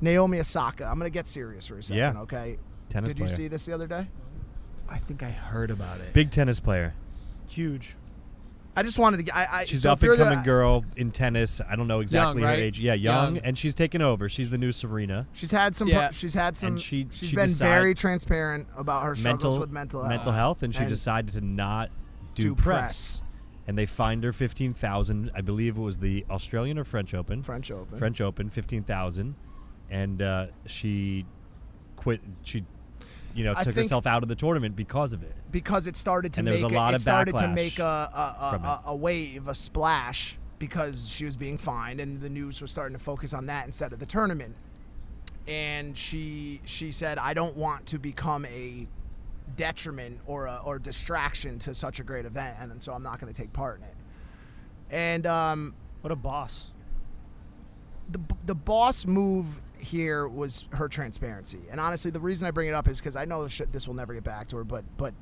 Naomi Osaka. I'm going to get serious for a second, okay? Tennis Did player. you see this the other day? I think I heard about it. Big tennis player. Huge. I just wanted to get... She's so up and coming girl in tennis. I don't know exactly Young, right? her age. Yeah, young, Young. and she's taken over. She's the new Serena. She's had some... Yeah. She's had some... And she been decide- very transparent about her struggles with mental health. and she decided to not do press. press. And they fined her $15,000. I believe it was the Australian or French Open. French Open. French Open, $15,000, and she quit. She, took herself out of the tournament because of it. Because it started to And there was make a lot of make backlash a wave, a splash, because she was being fined, and the news was starting to focus on that instead of the tournament. And she said, "I don't want to become a detriment or distraction to such a great event, and so I'm not going to take part in it." And What a boss. the boss move here was her transparency. And honestly, the reason I bring it up is because I know this will never get back to her, but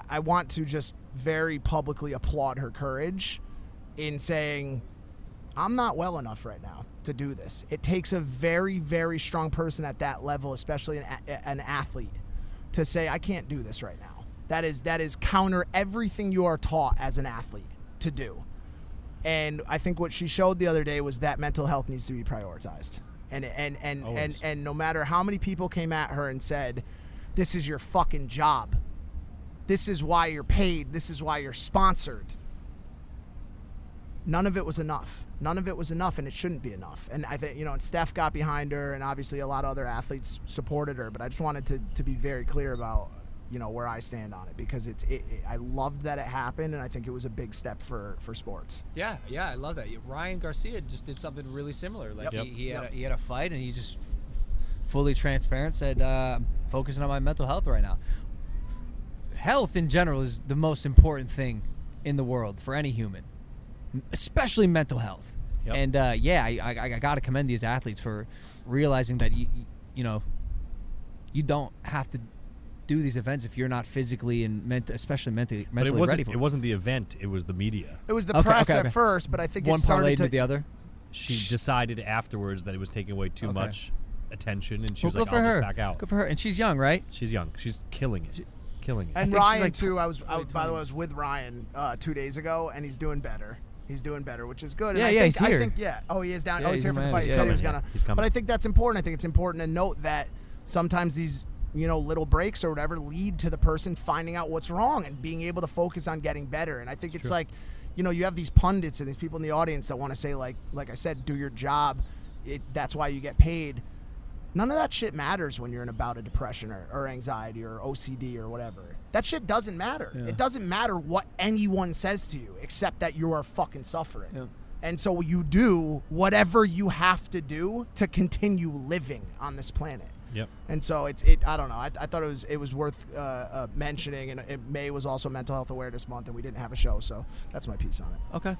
I want to just very publicly applaud her courage in saying, I'm not well enough right now to do this. It takes a very, very strong person at that level, especially an athlete, to say, I can't do this right now. That is counter everything you are taught as an athlete to do. And I think what she showed the other day was that mental health needs to be prioritized. And no matter how many people came at her and said, this is your fucking job. This is why you're paid. This is why you're sponsored. None of it was enough. None of it was enough, and it shouldn't be enough. And I think, and Steph got behind her, and obviously a lot of other athletes supported her. But I just wanted to be very clear about, where I stand on it, because I loved that it happened, and I think it was a big step for sports. Yeah, I love that. Ryan Garcia just did something really similar. Like Yep. he had a fight, and he just fully transparent said, I'm focusing on my mental health right now. Health in general is the most important thing in the world for any human, especially mental health. Yep. And I got to commend these athletes for realizing that you don't have to do these events if you're not physically and especially mentally ready for it. It wasn't the event. It was the media. It was the press at first, but I think one it started parlayed to with the other. She decided afterwards that it was taking away too much attention, and she was Well, like, good for I'll her. just back out. Good for her. And she's young, right? She's young. She's killing it. Killing it. And think she's Ryan like too. By the way, I times. was with Ryan 2 days ago, and he's doing better. He's doing better, which is good. Yeah, and he's here. I think, oh, he is down. Yeah, Oh, he's he's here in for the Miami. fight. He Yeah, said he was yeah. gonna. He's coming. But I think that's important. I think it's important to note that sometimes these, little breaks or whatever lead to the person finding out what's wrong and being able to focus on getting better. And I think it's like, you have these pundits and these people in the audience that want to say, like I said, do your job. That's why you get paid. None of that shit matters when you're in a bout of depression or anxiety or OCD or whatever. That shit doesn't matter. Yeah. It doesn't matter what anyone says to you except that you are fucking suffering. Yeah. And so you do whatever you have to do to continue living on this planet. Yep. And so I don't know. I thought it was worth mentioning. And May was also Mental Health Awareness Month, and we didn't have a show, so that's my piece on it. Okay.